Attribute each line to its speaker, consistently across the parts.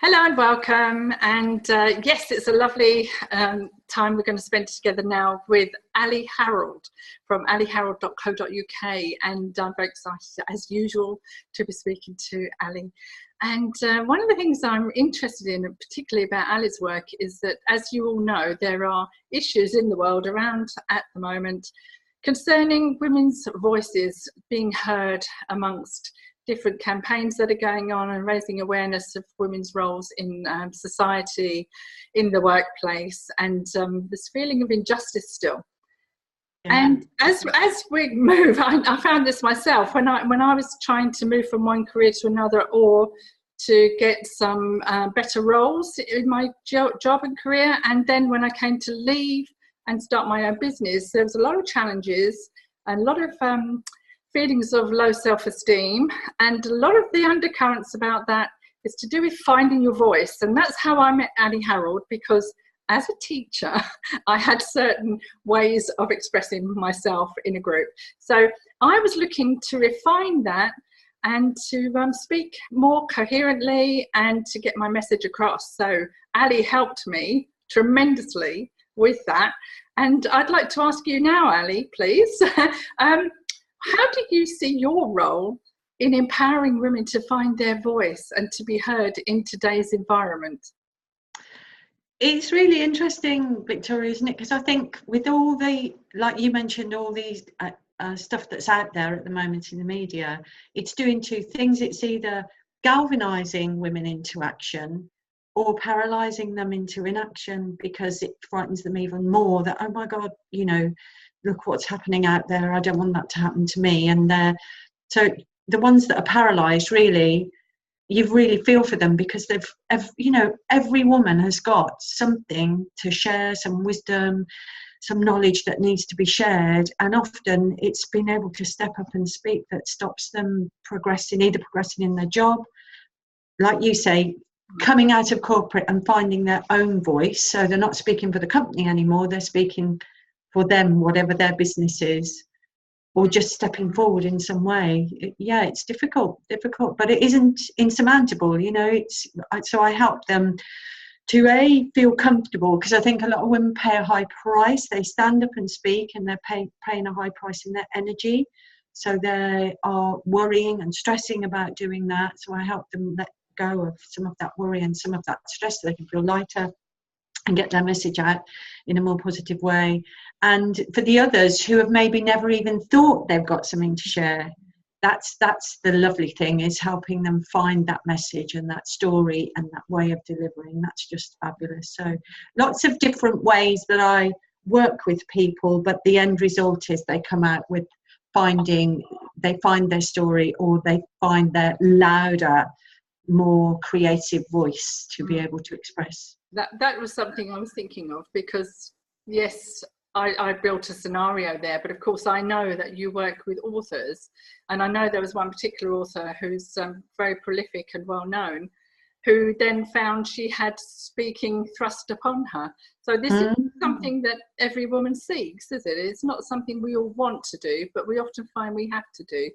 Speaker 1: Hello and welcome. And yes, it's a lovely time we're going to spend together now with Aly Harrold from alyharrold.co.uk. And I'm very excited, as usual, to be speaking to Aly. And one of the things I'm interested in, particularly about Aly's work, is that, as you all know, there are issues in the world around at the moment concerning women's voices being heard amongst different campaigns that are going on and raising awareness of women's roles in society, in the workplace, and this feeling of injustice still. Yeah. And as we move, I found this myself when I was trying to move from one career to another, or to get some better roles in my job and career, and then when I came to leave and start my own business, there was a lot of challenges and a lot of feelings of low self-esteem, and a lot of the undercurrents about that is to do with finding your voice. And that's how I met Aly Harrold, because as a teacher I had certain ways of expressing myself in a group, so I was looking to refine that and to speak more coherently and to get my message across. So Aly helped me tremendously with that, and I'd like to ask you now, Aly, please, how do you see your role in empowering women to find their voice and to be heard in today's environment?
Speaker 2: It's really interesting, Victoria, isn't it? Because I think with all the, like you mentioned, all these stuff that's out there at the moment in the media, it's doing two things. It's either galvanising women into action or paralysing them into inaction, because it frightens them even more that, oh my God, you know, look what's happening out there, I don't want that to happen to me. And so the ones that are paralysed, really, you really feel for them, because every woman has got something to share, some wisdom, some knowledge that needs to be shared, and often it's being able to step up and speak that stops them progressing in their job, like you say, coming out of corporate and finding their own voice. So they're not speaking for the company anymore, they're speaking for them, whatever their business is, or just stepping forward in some way. It's difficult, but it isn't insurmountable, you know. So I help them to feel comfortable, because I think a lot of women pay a high price. They stand up and speak, and they're paying a high price in their energy, so they are worrying and stressing about doing that. So I help them let go of some of that worry and some of that stress, so they can feel lighter and get their message out in a more positive way. And for the others who have maybe never even thought they've got something to share, that's the lovely thing, is helping them find that message and that story and that way of delivering. That's just fabulous. So lots of different ways that I work with people, but the end result is they come out with they find their story, or they find their louder, more creative voice to be able to express.
Speaker 1: That was something I was thinking of, because yes, I built a scenario there, but of course I know that you work with authors, and I know there was one particular author who's very prolific and well known, who then found she had speaking thrust upon her. So this is something that every woman seeks, is it? It's not something we all want to do, but we often find we have to do.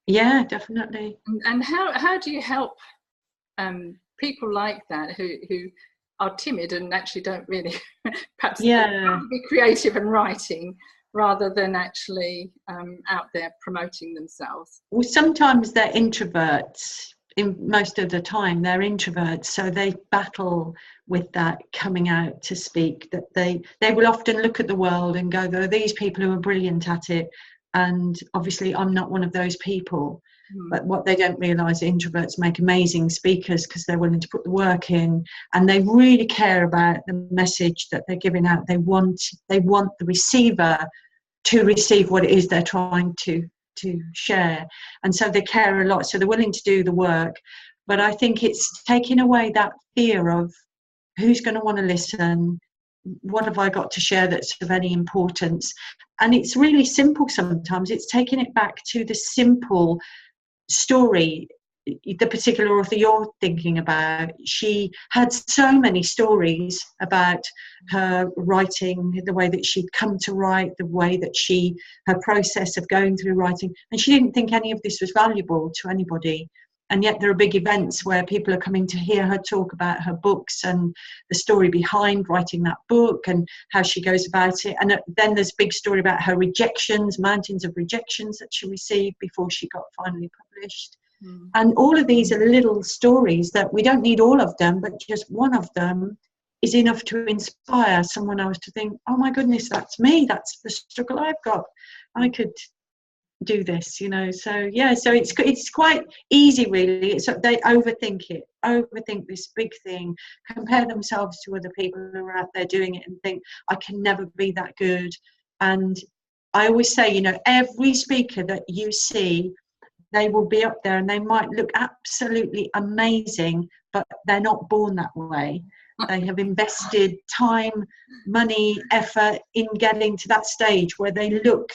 Speaker 2: Yeah, definitely.
Speaker 1: And how do you help people like that who are timid and actually don't really perhaps be creative and writing, rather than actually out there promoting themselves?
Speaker 2: Well, sometimes they're introverts. Most of the time they're introverts, so they battle with that coming out to speak, that they will often look at the world and go, there are these people who are brilliant at it, and obviously I'm not one of those people. But what they don't realise, introverts make amazing speakers, because they're willing to put the work in, and they really care about the message that they're giving out. They want the receiver to receive what it is they're trying to share, and so they care a lot, so they're willing to do the work. But I think it's taking away that fear of who's going to want to listen, what have I got to share that's of any importance. And it's really simple sometimes. It's taking it back to the simple story. The particular author you're thinking about, she had so many stories about her writing, the way that she'd come to write, the way that her process of going through writing, and she didn't think any of this was valuable to anybody. and yet there are big events where people are coming to hear her talk about her books and the story behind writing that book and how she goes about it. And then there's a big story about her rejections, mountains of rejections that she received before she got finally published. And all of these are little stories that we don't need all of them, but just one of them is enough to inspire someone else to think, oh my goodness, that's me, that's the struggle I've got, I could do this, you know. So yeah, so it's quite easy really. It's they overthink this big thing, compare themselves to other people who are out there doing it and think, I can never be that good. And I always say, you know, every speaker that you see, they will be up there and they might look absolutely amazing, but they're not born that way. They have invested time, money, effort in getting to that stage where they look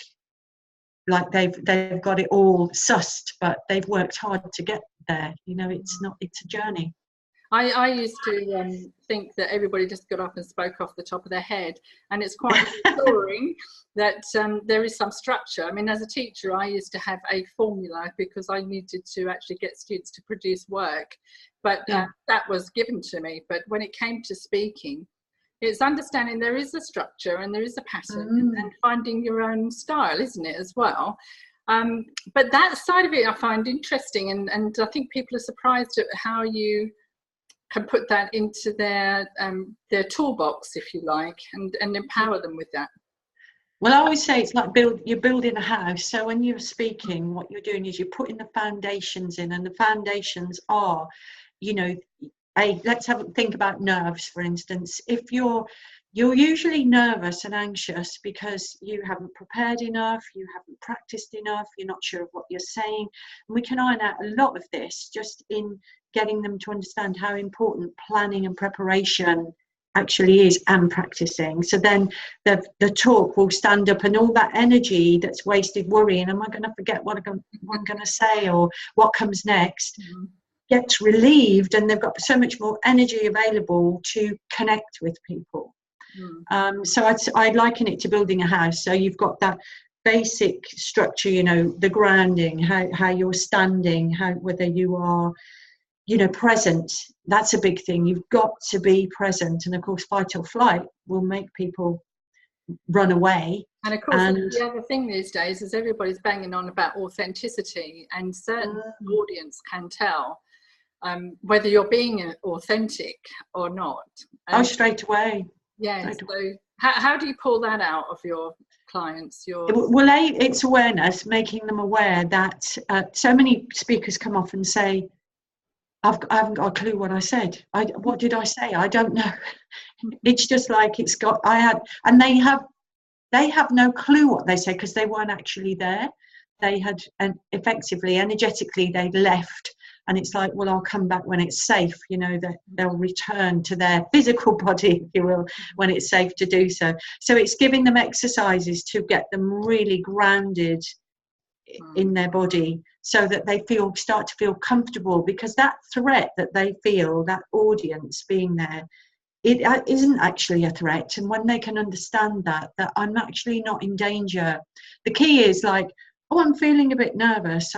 Speaker 2: like they've got it all sussed, but they've worked hard to get there. You know, it's a journey.
Speaker 1: I used to think that everybody just got up and spoke off the top of their head, and it's quite reassuring that there is some structure. I mean, as a teacher, I used to have a formula because I needed to actually get students to produce work, but that was given to me. But when it came to speaking, it's understanding there is a structure and there is a pattern and finding your own style, isn't it, as well? But that side of it I find interesting, and I think people are surprised at how you can put that into their toolbox, if you like, and empower them with that.
Speaker 2: Well, I always say it's like you're building a house. So when you're speaking, what you're doing is you're putting the foundations in, and the foundations are, you know, let's think about nerves, for instance. If you're usually nervous and anxious because you haven't prepared enough, you haven't practiced enough, you're not sure of what you're saying. And we can iron out a lot of this just in getting them to understand how important planning and preparation actually is, and practicing. So then the talk will stand up, and all that energy that's wasted worrying, am I going to forget what I'm going to say or what comes next, gets relieved, and they've got so much more energy available to connect with people. So I'd liken it to building a house. So you've got that basic structure, you know, the grounding, how you're standing, whether you are, you know, present. That's a big thing. You've got to be present. And of course, fight or flight will make people run away.
Speaker 1: And of course, the other thing these days is everybody's banging on about authenticity, and certain audience can tell whether you're being authentic or not.
Speaker 2: Straight away.
Speaker 1: Yeah. So how do you pull that out of your clients?
Speaker 2: Well, it's awareness, making them aware that so many speakers come off and say, I haven't got a clue what I said. What did I say? I don't know. It's just like and they have no clue what they say because they weren't actually there. They had, and effectively, energetically, they'd left. And it's like, well, I'll come back when it's safe, you know, that they'll return to their physical body, if you will, when it's safe to do so. So it's giving them exercises to get them really grounded in their body so that they start to feel comfortable, because that threat that they feel, that audience being there, it isn't actually a threat. And when they can understand that I'm actually not in danger. The key is like, oh, I'm feeling a bit nervous.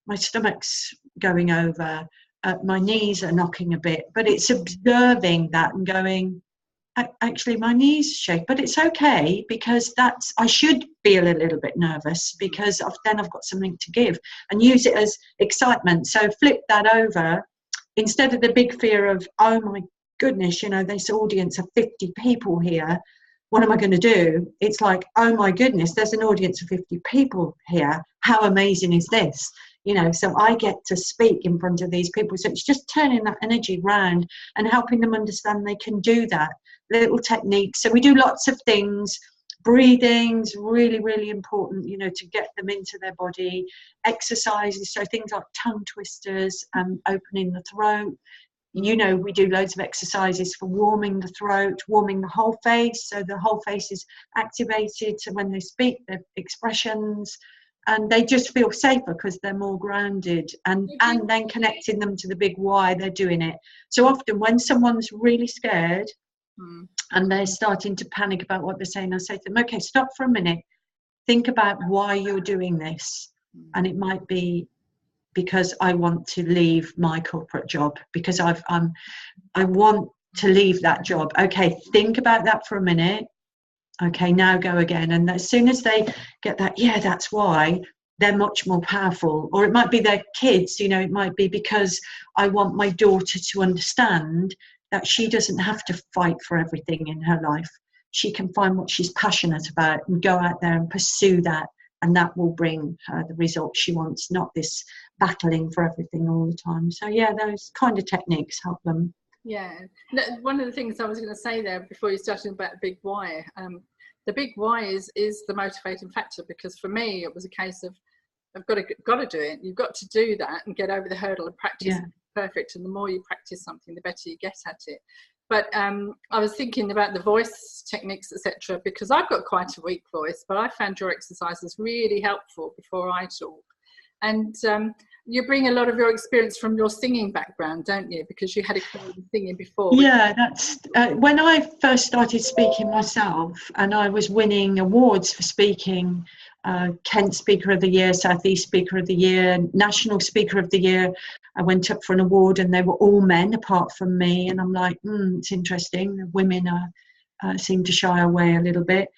Speaker 2: My stomach's going over, my knees are knocking a bit, but it's observing that and going, actually my knees shake, but it's okay, because I should feel a little bit nervous because then I've got something to give, and use it as excitement. So flip that over, instead of the big fear of, oh my goodness, you know, this audience of 50 people here, what am I going to do? It's like, oh my goodness, there's an audience of 50 people here. How amazing is this? You know, so I get to speak in front of these people. So it's just turning that energy round and helping them understand they can do that. Little techniques. So we do lots of things. Breathing's really, really important, you know, to get them into their body. Exercises, so things like tongue twisters and opening the throat. You know, we do loads of exercises for warming the throat, warming the whole face, so the whole face is activated. So when they speak, their expressions, and they just feel safer because they're more grounded, and then connecting them to the big why they're doing it. So often when someone's really scared and they're starting to panic about what they're saying, I say to them, okay, stop for a minute, think about why you're doing this. And it might be because I want to leave my corporate job, because I want to leave that job. Okay, think about that for a minute. Okay, now go again. And as soon as they get that, yeah, that's why, they're much more powerful. Or it might be their kids, you know, it might be because I want my daughter to understand that she doesn't have to fight for everything in her life. She can find what she's passionate about and go out there and pursue that. And that will bring her the results she wants, not this battling for everything all the time. So yeah, those kind of techniques help them.
Speaker 1: Yeah, one of the things I was going to say there before you started about the big why, the big why is the motivating factor, because for me it was a case of I've got to do it. You've got to do that and get over the hurdle and practice.
Speaker 2: Yeah.
Speaker 1: Perfect. And the more you practice something, the better you get at it. But I was thinking about the voice techniques, etc., because I've got quite a weak voice, but I found your exercises really helpful before I talk. And you bring a lot of your experience from your singing background, don't you? Because you had a career in singing before.
Speaker 2: Yeah, that's when I first started speaking myself, and I was winning awards for speaking. Kent Speaker of the Year, South East Speaker of the Year, National Speaker of the Year. I went up for an award and they were all men apart from me. And I'm like, it's interesting. The women seem to shy away a little bit.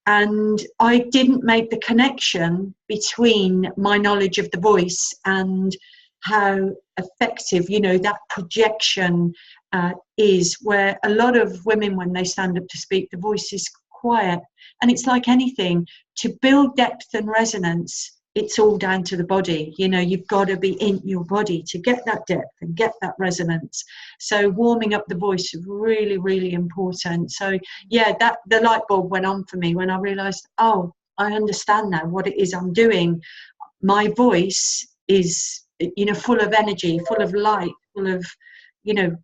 Speaker 2: And I didn't make the connection between my knowledge of the voice and how effective, you know, that projection is, where a lot of women, when they stand up to speak, the voice is quiet. And it's like anything, to build depth and resonance, it's all down to the body. You know, you've got to be in your body to get that depth and get that resonance. So warming up the voice is really, really important. So yeah, that the light bulb went on for me when I realized, oh, I understand now what it is I'm doing. My voice is, you know, full of energy, full of light, full of, you know,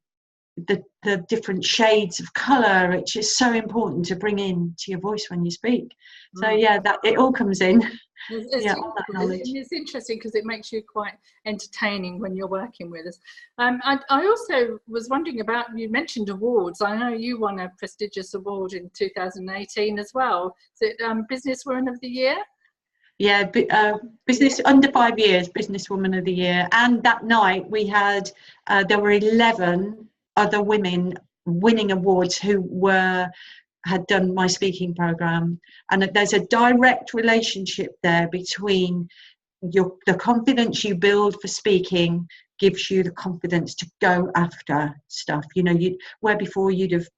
Speaker 2: the different shades of colour. It's just so important to bring in to your voice when you speak. So yeah, that it all comes in.
Speaker 1: It's interesting because it makes you quite entertaining when you're working with us. I also was wondering about, you mentioned awards. I know you won a prestigious award in 2018 as well. Is it Businesswoman of the Year?
Speaker 2: Yeah, business under 5 years, Businesswoman of the Year. And that night we had, there were 11 other women winning awards who had done my speaking program. And there's a direct relationship there between the confidence you build for speaking gives you the confidence to go after stuff. You know, where before you'd have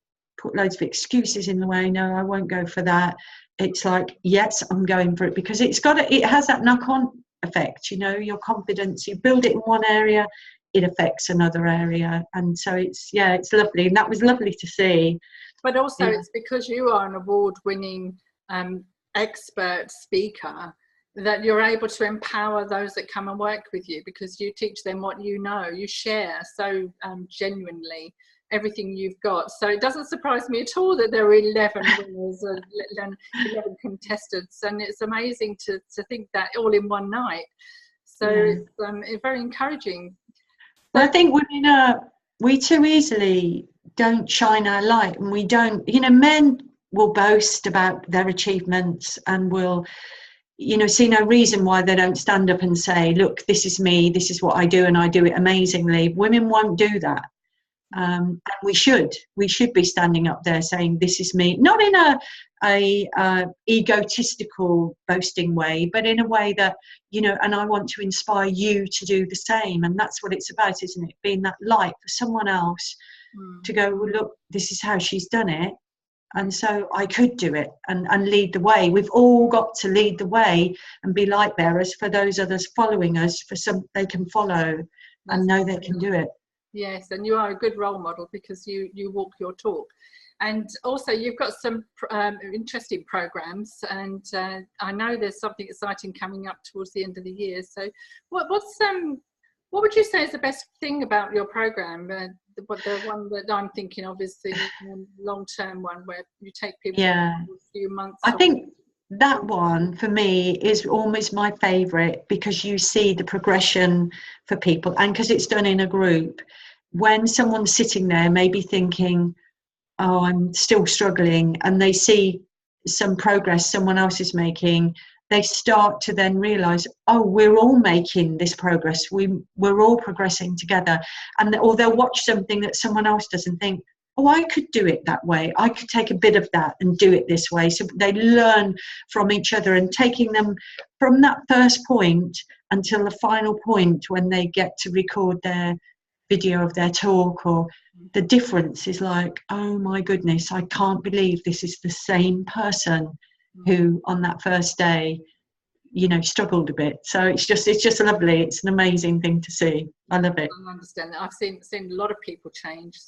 Speaker 2: put loads of excuses in the way. No, I won't go for that. It's like, yes, I'm going for it, because it has that knock-on effect. You know, your confidence, you build it in one area, it affects another area. And so it's lovely. And that was lovely to see.
Speaker 1: But also it's because you are an award-winning expert speaker that you're able to empower those that come and work with you, because you teach them what you know. You share so genuinely everything you've got. So it doesn't surprise me at all that there are 11 winners and 11 contestants. And it's amazing to think that all in one night. So it's very encouraging.
Speaker 2: Well, I think we too easily don't shine our light, and we don't, you know, men will boast about their achievements and will, you know, see no reason why they don't stand up and say, look, this is me, this is what I do, and I do it amazingly. Women won't do that. And we should be standing up there saying, this is me, not in a egotistical boasting way, but in a way that, you know, and I want to inspire you to do the same. And that's what it's about, isn't it? Being that light for someone else to go, well, look, this is how she's done it, and so I could do it, and lead the way. We've all got to lead the way and be light bearers for those others following us, for some they can follow and know they can do it.
Speaker 1: Yes, and you are a good role model because you walk your talk. And also you've got some interesting programs, and I know there's something exciting coming up towards the end of the year. So what would you say is the best thing about your program? The one that I'm thinking of is the long-term one where you take people for a few months.
Speaker 2: I think that one for me is almost my favourite, because you see the progression for people, and because it's done in a group. When someone's sitting there maybe thinking, oh, I'm still struggling, and they see some progress someone else is making, they start to then realize, oh, we're all making this progress, we're all progressing together. Or they'll watch something that someone else doesn't think, oh, I could do it that way, I could take a bit of that and do it this way. So they learn from each other, and taking them from that first point until the final point when they get to record their video of their talk, or the difference is like, oh my goodness, I can't believe this is the same person who on that first day, you know, struggled a bit. So it's just lovely. It's an amazing thing to see. I love it.
Speaker 1: I understand that. I've seen a lot of people change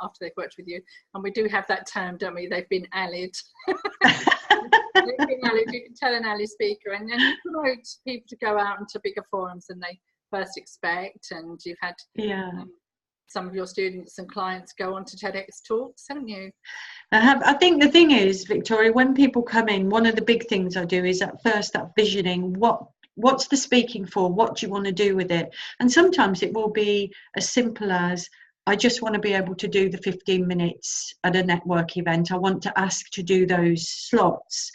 Speaker 1: after they've worked with you, and we do have that term, don't we? They've been allied. They've been allied. You can tell an ally speaker, and then you promote people to go out into bigger forums than they first expect. And you've had some of your students and clients go on to TEDx talks, haven't you?
Speaker 2: I think the thing is, Victoria, when people come in, one of the big things I do is at first that visioning. What's the speaking for? What do you want to do with it? And sometimes it will be as simple as, I just want to be able to do the 15 minutes at a network event. I want to ask to do those slots.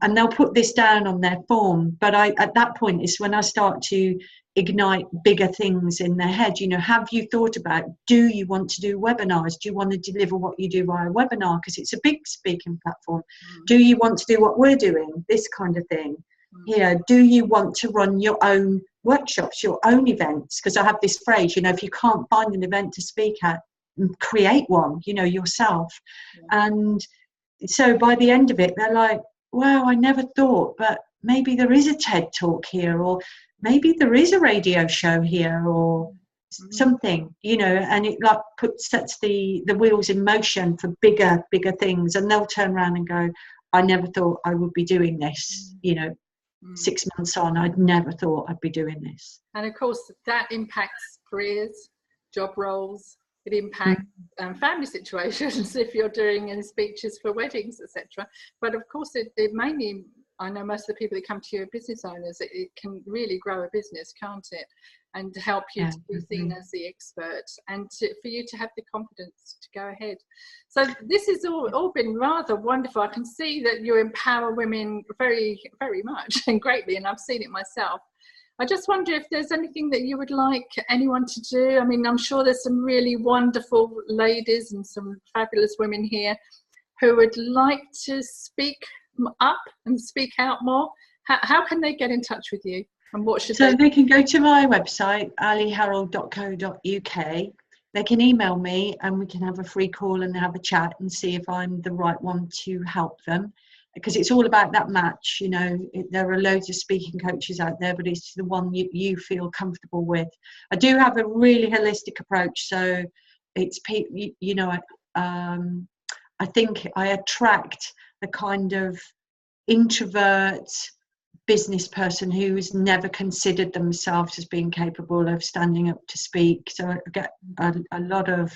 Speaker 2: And they'll put this down on their form. But at that point is when I start to ignite bigger things in their head. You know, have you thought about, do you want to do webinars? Do you want to deliver what you do via webinar? Because it's a big speaking platform. Do you want to do what we're doing? This kind of thing. Here, do you want to run your own workshops, your own events? Because I have this phrase, you know, if you can't find an event to speak at, create one, you know, yourself. And so by the end of it, they're like, wow, I never thought, but maybe there is a TED talk here, or maybe there is a radio show here, or something, you know, and it like sets the wheels in motion for bigger things. And they'll turn around and go, I never thought I would be doing this, you know. 6 months on, I'd never thought I'd be doing this.
Speaker 1: And of course that impacts careers, job roles, it impacts family situations if you're doing any speeches for weddings, etc. But of course it mainly, I know most of the people that come to you are business owners. It can really grow a business, can't it? And help you to be seen as the expert, and for you to have the confidence to go ahead. So this has all been rather wonderful. I can see that you empower women very, very much and greatly, and I've seen it myself. I just wonder if there's anything that you would like anyone to do. I mean, I'm sure there's some really wonderful ladies and some fabulous women here who would like to speak up and speak out more. How can they get in touch with you? And what should
Speaker 2: they can go to my website, alyharrold.co.uk. They can email me and we can have a free call and have a chat and see if I'm the right one to help them, because it's all about that match. You know, there are loads of speaking coaches out there, but it's the one you feel comfortable with. I do have a really holistic approach, so it's, you know, I think I attract the kind of introvert business person who's never considered themselves as being capable of standing up to speak. So I get a lot of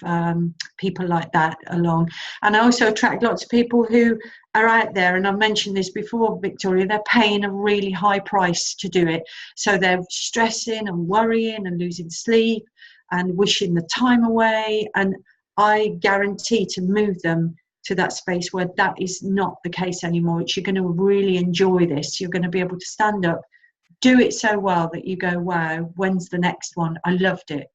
Speaker 2: people like that along. And I also attract lots of people who are out there, and I've mentioned this before, Victoria, they're paying a really high price to do it. So they're stressing and worrying and losing sleep and wishing the time away. And I guarantee to move them to that space where that is not the case anymore. You're going to really enjoy this. You're going to be able to stand up, do it so well that you go, wow, when's the next one? I loved it.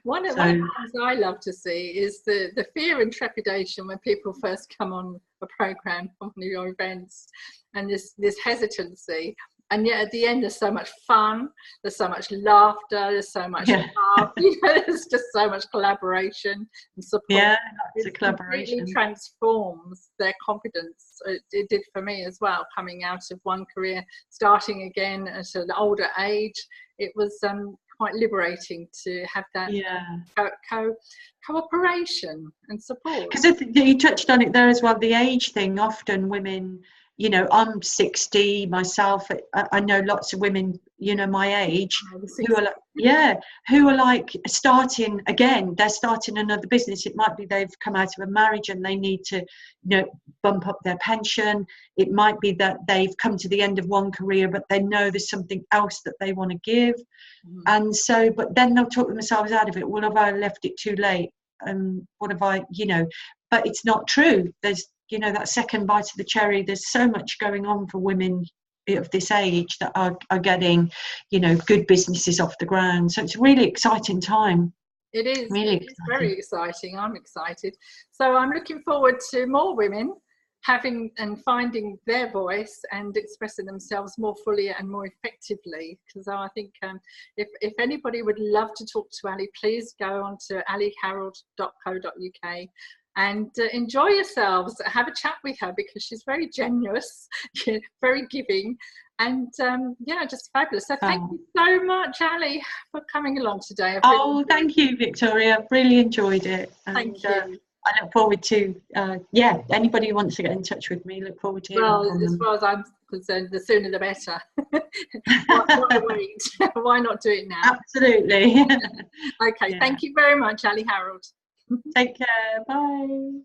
Speaker 1: One of the things I love to see is the fear and trepidation when people first come on a program, on one of your events, and this hesitancy. And yet at the end, there's so much fun, there's so much laughter, there's so much love, you know, there's just so much collaboration and support.
Speaker 2: Yeah, it's a collaboration.
Speaker 1: It really transforms their confidence. It did for me as well, coming out of one career, starting again at an older age. It was quite liberating to have that cooperation and support.
Speaker 2: Because you touched on it there as well, the age thing. Often women, you know, I'm 60 myself. I know lots of women, you know, my age, who are like starting again. They're starting another business. It might be they've come out of a marriage and they need to, you know, bump up their pension. It might be that they've come to the end of one career, but they know there's something else that they want to give. And so, but then they'll talk themselves out of it. Well, have I left it too late? And what have I, you know? But it's not true. There's, you know, that second bite of the cherry. There's so much going on for women of this age that are getting, you know, good businesses off the ground. So it's a really exciting time.
Speaker 1: It is.
Speaker 2: Really
Speaker 1: It's very exciting. I'm excited. So I'm looking forward to more women having and finding their voice and expressing themselves more fully and more effectively. Because I think if anybody would love to talk to Aly, please go on to alyharrold.co.uk and enjoy yourselves. Have a chat with her, because she's very generous, very giving, and yeah, just fabulous. So thank you so much, Aly, for coming along today.
Speaker 2: Thank you, Victoria. I've really enjoyed it. And,
Speaker 1: thank you.
Speaker 2: I look forward to, anybody who wants to get in touch with me, look forward to hearing from them.
Speaker 1: As far as I'm concerned, the sooner the better. Why wait? Why not do it now?
Speaker 2: Absolutely.
Speaker 1: Okay, thank you very much, Aly Harrold.
Speaker 2: Take care. Bye.